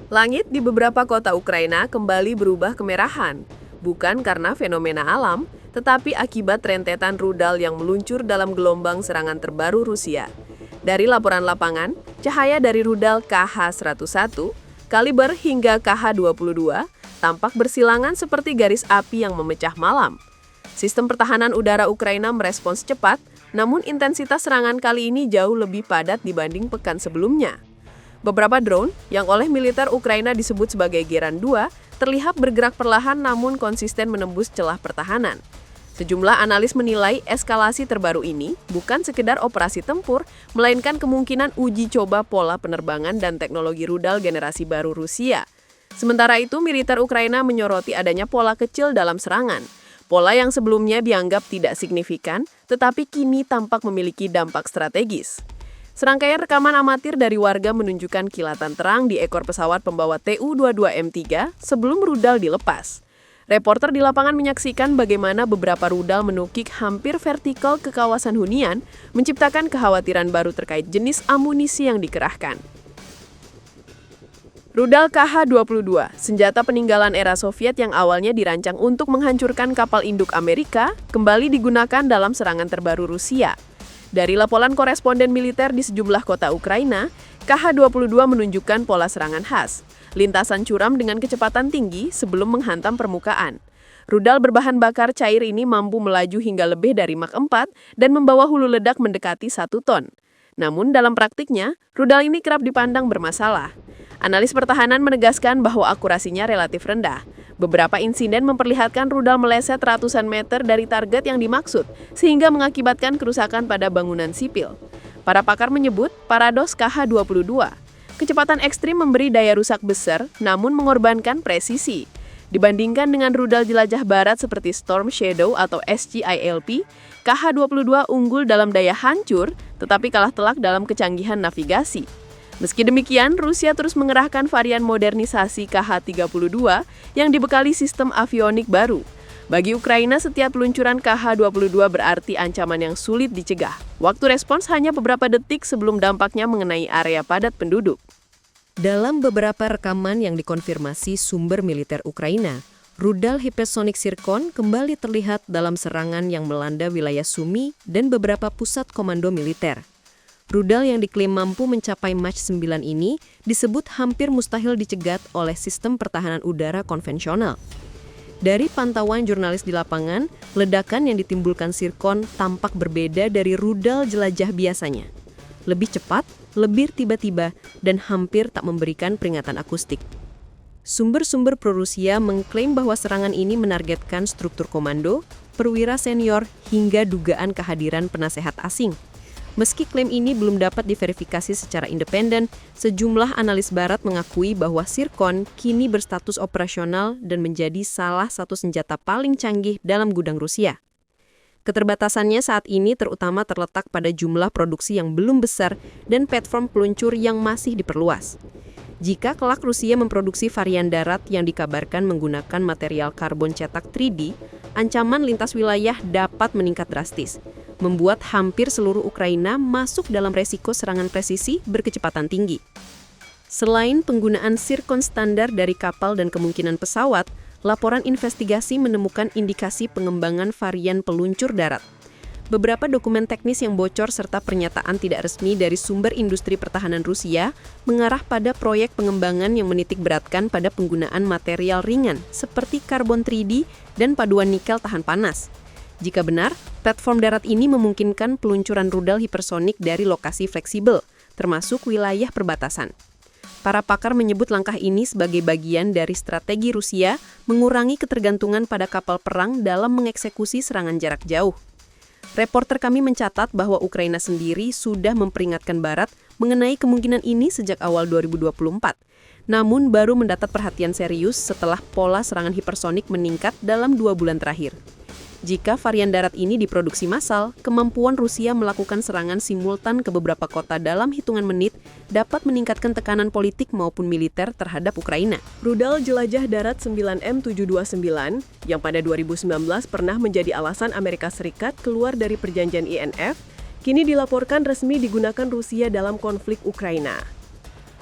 Langit di beberapa kota Ukraina kembali berubah kemerahan, bukan karena fenomena alam, tetapi akibat rentetan rudal yang meluncur dalam gelombang serangan terbaru Rusia. Dari laporan lapangan, cahaya dari rudal KH-101, kaliber hingga KH-22 tampak bersilangan seperti garis api yang memecah malam. Sistem pertahanan udara Ukraina merespons cepat, namun intensitas serangan kali ini jauh lebih padat dibanding pekan sebelumnya. Beberapa drone yang oleh militer Ukraina disebut sebagai Geran 2 terlihat bergerak perlahan namun konsisten menembus celah pertahanan. Sejumlah analis menilai eskalasi terbaru ini bukan sekedar operasi tempur, melainkan kemungkinan uji coba pola penerbangan dan teknologi rudal generasi baru Rusia. Sementara itu, militer Ukraina menyoroti adanya pola kecil dalam serangan. Pola yang sebelumnya dianggap tidak signifikan, tetapi kini tampak memiliki dampak strategis. Serangkaian rekaman amatir dari warga menunjukkan kilatan terang di ekor pesawat pembawa Tu-22M3 sebelum rudal dilepas. Reporter di lapangan menyaksikan bagaimana beberapa rudal menukik hampir vertikal ke kawasan hunian, menciptakan kekhawatiran baru terkait jenis amunisi yang dikerahkan. Rudal KH-22, senjata peninggalan era Soviet yang awalnya dirancang untuk menghancurkan kapal induk Amerika, kembali digunakan dalam serangan terbaru Rusia. Dari laporan koresponden militer di sejumlah kota Ukraina, KH-22 menunjukkan pola serangan khas, lintasan curam dengan kecepatan tinggi sebelum menghantam permukaan. Rudal berbahan bakar cair ini mampu melaju hingga lebih dari Mach 4 dan membawa hulu ledak mendekati 1 ton. Namun dalam praktiknya, rudal ini kerap dipandang bermasalah. Analis pertahanan menegaskan bahwa akurasinya relatif rendah. Beberapa insiden memperlihatkan rudal meleset ratusan meter dari target yang dimaksud, sehingga mengakibatkan kerusakan pada bangunan sipil. Para pakar menyebut paradoks KH-22. Kecepatan ekstrim memberi daya rusak besar, namun mengorbankan presisi. Dibandingkan dengan rudal jelajah barat seperti Storm Shadow atau SCILP, KH-22 unggul dalam daya hancur, tetapi kalah telak dalam kecanggihan navigasi. Meski demikian, Rusia terus mengerahkan varian modernisasi KH-32 yang dibekali sistem avionik baru. Bagi Ukraina, setiap peluncuran KH-22 berarti ancaman yang sulit dicegah. Waktu respons hanya beberapa detik sebelum dampaknya mengenai area padat penduduk. Dalam beberapa rekaman yang dikonfirmasi sumber militer Ukraina, rudal hipersonik Zircon kembali terlihat dalam serangan yang melanda wilayah Sumy dan beberapa pusat komando militer. Rudal yang diklaim mampu mencapai Mach 9 ini disebut hampir mustahil dicegat oleh sistem pertahanan udara konvensional. Dari pantauan jurnalis di lapangan, ledakan yang ditimbulkan Zircon tampak berbeda dari rudal jelajah biasanya. Lebih cepat, lebih tiba-tiba, dan hampir tak memberikan peringatan akustik. Sumber-sumber pro-Rusia mengklaim bahwa serangan ini menargetkan struktur komando, perwira senior, hingga dugaan kehadiran penasehat asing. Meski klaim ini belum dapat diverifikasi secara independen, sejumlah analis barat mengakui bahwa Zircon kini berstatus operasional dan menjadi salah satu senjata paling canggih dalam gudang Rusia. Keterbatasannya saat ini terutama terletak pada jumlah produksi yang belum besar dan platform peluncur yang masih diperluas. Jika kelak Rusia memproduksi varian darat yang dikabarkan menggunakan material karbon cetak 3D, ancaman lintas wilayah dapat meningkat drastis, membuat hampir seluruh Ukraina masuk dalam resiko serangan presisi berkecepatan tinggi. Selain penggunaan Zircon standar dari kapal dan kemungkinan pesawat, laporan investigasi menemukan indikasi pengembangan varian peluncur darat. Beberapa dokumen teknis yang bocor serta pernyataan tidak resmi dari sumber industri pertahanan Rusia mengarah pada proyek pengembangan yang menitik beratkan pada penggunaan material ringan seperti karbon 3D dan paduan nikel tahan panas. Jika benar, platform darat ini memungkinkan peluncuran rudal hipersonik dari lokasi fleksibel, termasuk wilayah perbatasan. Para pakar menyebut langkah ini sebagai bagian dari strategi Rusia mengurangi ketergantungan pada kapal perang dalam mengeksekusi serangan jarak jauh. Reporter kami mencatat bahwa Ukraina sendiri sudah memperingatkan Barat mengenai kemungkinan ini sejak awal 2024, namun baru mendapat perhatian serius setelah pola serangan hipersonik meningkat dalam 2 bulan terakhir. Jika varian darat ini diproduksi massal, kemampuan Rusia melakukan serangan simultan ke beberapa kota dalam hitungan menit dapat meningkatkan tekanan politik maupun militer terhadap Ukraina. Rudal jelajah darat 9M729 yang pada 2019 pernah menjadi alasan Amerika Serikat keluar dari perjanjian INF, kini dilaporkan resmi digunakan Rusia dalam konflik Ukraina.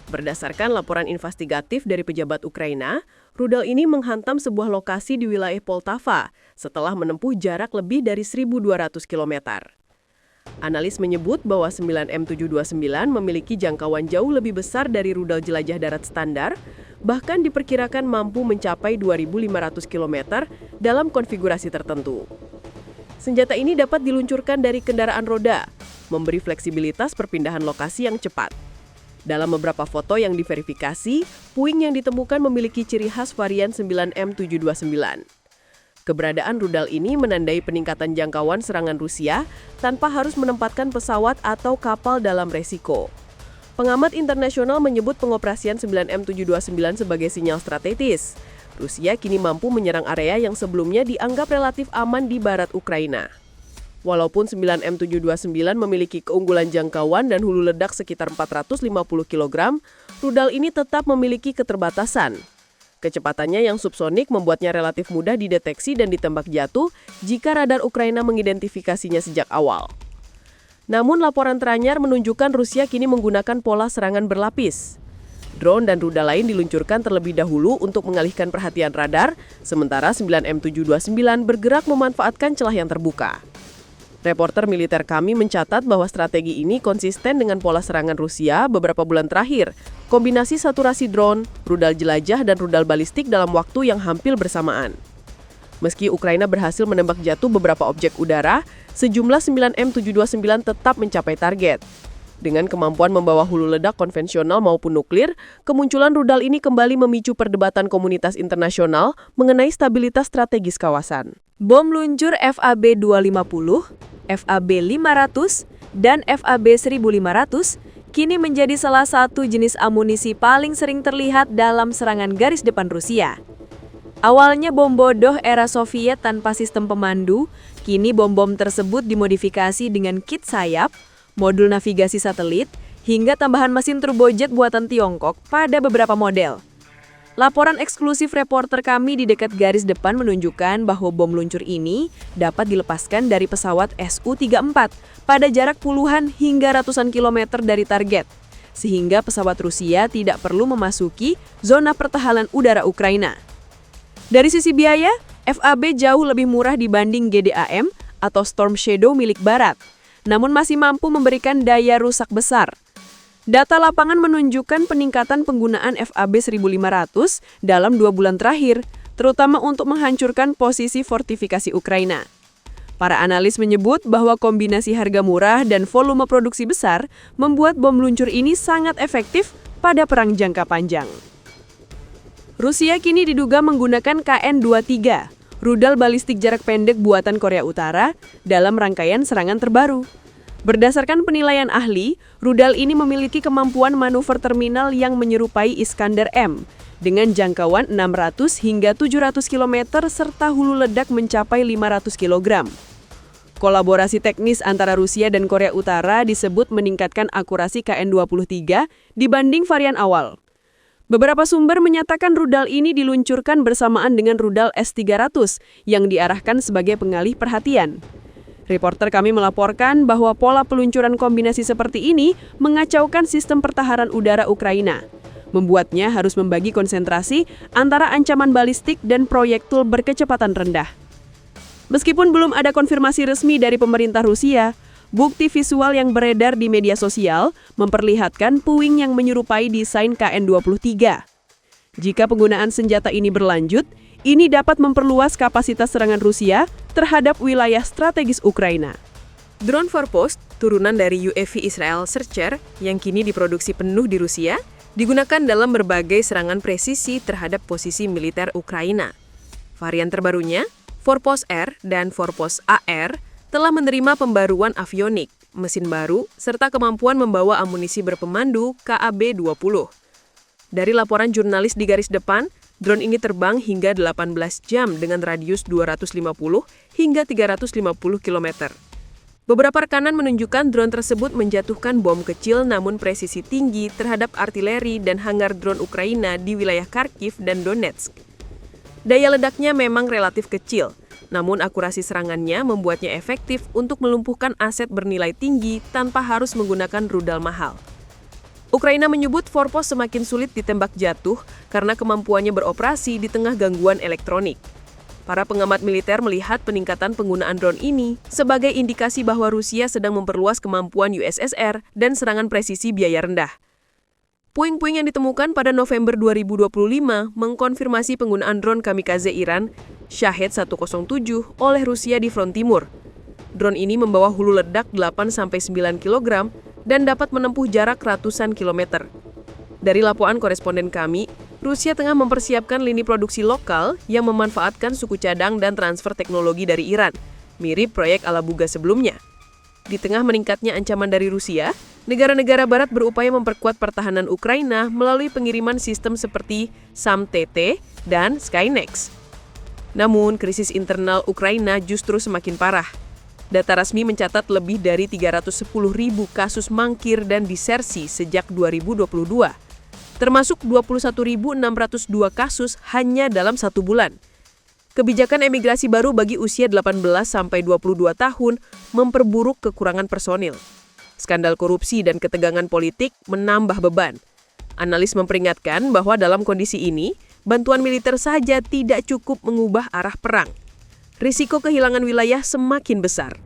Berdasarkan laporan investigatif dari pejabat Ukraina, rudal ini menghantam sebuah lokasi di wilayah Poltava setelah menempuh jarak lebih dari 1.200 km. Analis menyebut bahwa 9M729 memiliki jangkauan jauh lebih besar dari rudal jelajah darat standar, bahkan diperkirakan mampu mencapai 2.500 km dalam konfigurasi tertentu. Senjata ini dapat diluncurkan dari kendaraan roda, memberi fleksibilitas perpindahan lokasi yang cepat. Dalam beberapa foto yang diverifikasi, puing yang ditemukan memiliki ciri khas varian 9M729. Keberadaan rudal ini menandai peningkatan jangkauan serangan Rusia tanpa harus menempatkan pesawat atau kapal dalam resiko. Pengamat internasional menyebut pengoperasian 9M729 sebagai sinyal strategis. Rusia kini mampu menyerang area yang sebelumnya dianggap relatif aman di barat Ukraina. Walaupun 9M729 memiliki keunggulan jangkauan dan hulu ledak sekitar 450 kg, rudal ini tetap memiliki keterbatasan. Kecepatannya yang subsonik membuatnya relatif mudah dideteksi dan ditembak jatuh jika radar Ukraina mengidentifikasinya sejak awal. Namun laporan teranyar menunjukkan Rusia kini menggunakan pola serangan berlapis. Drone dan rudal lain diluncurkan terlebih dahulu untuk mengalihkan perhatian radar, sementara 9M729 bergerak memanfaatkan celah yang terbuka. Reporter militer kami mencatat bahwa strategi ini konsisten dengan pola serangan Rusia beberapa bulan terakhir, kombinasi saturasi drone, rudal jelajah, dan rudal balistik dalam waktu yang hampir bersamaan. Meski Ukraina berhasil menembak jatuh beberapa objek udara, sejumlah 9M729 tetap mencapai target. Dengan kemampuan membawa hulu ledak konvensional maupun nuklir, kemunculan rudal ini kembali memicu perdebatan komunitas internasional mengenai stabilitas strategis kawasan. Bom luncur FAB-250, FAB-500, dan FAB-1500 kini menjadi salah satu jenis amunisi paling sering terlihat dalam serangan garis depan Rusia. Awalnya bom bodoh era Soviet tanpa sistem pemandu, kini bom-bom tersebut dimodifikasi dengan kit sayap, modul navigasi satelit, hingga tambahan mesin turbojet buatan Tiongkok pada beberapa model. Laporan eksklusif reporter kami di dekat garis depan menunjukkan bahwa bom luncur ini dapat dilepaskan dari pesawat Su-34 pada jarak puluhan hingga ratusan kilometer dari target, sehingga pesawat Rusia tidak perlu memasuki zona pertahanan udara Ukraina. Dari sisi biaya, FAB jauh lebih murah dibanding GDAM atau Storm Shadow milik Barat, namun masih mampu memberikan daya rusak besar. Data lapangan menunjukkan peningkatan penggunaan FAB-1500 dalam 2 bulan terakhir, terutama untuk menghancurkan posisi fortifikasi Ukraina. Para analis menyebut bahwa kombinasi harga murah dan volume produksi besar membuat bom luncur ini sangat efektif pada perang jangka panjang. Rusia kini diduga menggunakan KN-23, rudal balistik jarak pendek buatan Korea Utara, dalam rangkaian serangan terbaru. Berdasarkan penilaian ahli, rudal ini memiliki kemampuan manuver terminal yang menyerupai Iskander-M, dengan jangkauan 600 hingga 700 km serta hulu ledak mencapai 500 kg. Kolaborasi teknis antara Rusia dan Korea Utara disebut meningkatkan akurasi KN-23 dibanding varian awal. Beberapa sumber menyatakan rudal ini diluncurkan bersamaan dengan rudal S-300 yang diarahkan sebagai pengalih perhatian. Reporter kami melaporkan bahwa pola peluncuran kombinasi seperti ini mengacaukan sistem pertahanan udara Ukraina, membuatnya harus membagi konsentrasi antara ancaman balistik dan proyektil berkecepatan rendah. Meskipun belum ada konfirmasi resmi dari pemerintah Rusia, bukti visual yang beredar di media sosial memperlihatkan puing yang menyerupai desain KN-23. Jika penggunaan senjata ini berlanjut, ini dapat memperluas kapasitas serangan Rusia terhadap wilayah strategis Ukraina. Drone Forpost, turunan dari UAV Israel Searcher yang kini diproduksi penuh di Rusia, digunakan dalam berbagai serangan presisi terhadap posisi militer Ukraina. Varian terbarunya, Forpost R dan Forpost AR, telah menerima pembaruan avionik, mesin baru, serta kemampuan membawa amunisi berpemandu KAB-20. Dari laporan jurnalis di garis depan, drone ini terbang hingga 18 jam dengan radius 250 hingga 350 km. Beberapa rekanan menunjukkan drone tersebut menjatuhkan bom kecil namun presisi tinggi terhadap artileri dan hangar drone Ukraina di wilayah Kharkiv dan Donetsk. Daya ledaknya memang relatif kecil, namun akurasi serangannya membuatnya efektif untuk melumpuhkan aset bernilai tinggi tanpa harus menggunakan rudal mahal. Ukraina menyebut Forpos semakin sulit ditembak jatuh karena kemampuannya beroperasi di tengah gangguan elektronik. Para pengamat militer melihat peningkatan penggunaan drone ini sebagai indikasi bahwa Rusia sedang memperluas kemampuan USSR dan serangan presisi biaya rendah. Puing-puing yang ditemukan pada November 2025 mengkonfirmasi penggunaan drone kamikaze Iran Shahed 107 oleh Rusia di front timur. Drone ini membawa hulu ledak 8-9 kg dan dapat menempuh jarak ratusan kilometer. Dari laporan koresponden kami, Rusia tengah mempersiapkan lini produksi lokal yang memanfaatkan suku cadang dan transfer teknologi dari Iran, mirip proyek Alabuga sebelumnya. Di tengah meningkatnya ancaman dari Rusia, negara-negara barat berupaya memperkuat pertahanan Ukraina melalui pengiriman sistem seperti SAM-TT dan Skynex. Namun, krisis internal Ukraina justru semakin parah. Data resmi mencatat lebih dari 310.000 kasus mangkir dan disersi sejak 2022, termasuk 21.602 kasus hanya dalam 1 bulan. Kebijakan emigrasi baru bagi usia 18-22 tahun memperburuk kekurangan personil. Skandal korupsi dan ketegangan politik menambah beban. Analis memperingatkan bahwa dalam kondisi ini, bantuan militer saja tidak cukup mengubah arah perang. Risiko kehilangan wilayah semakin besar.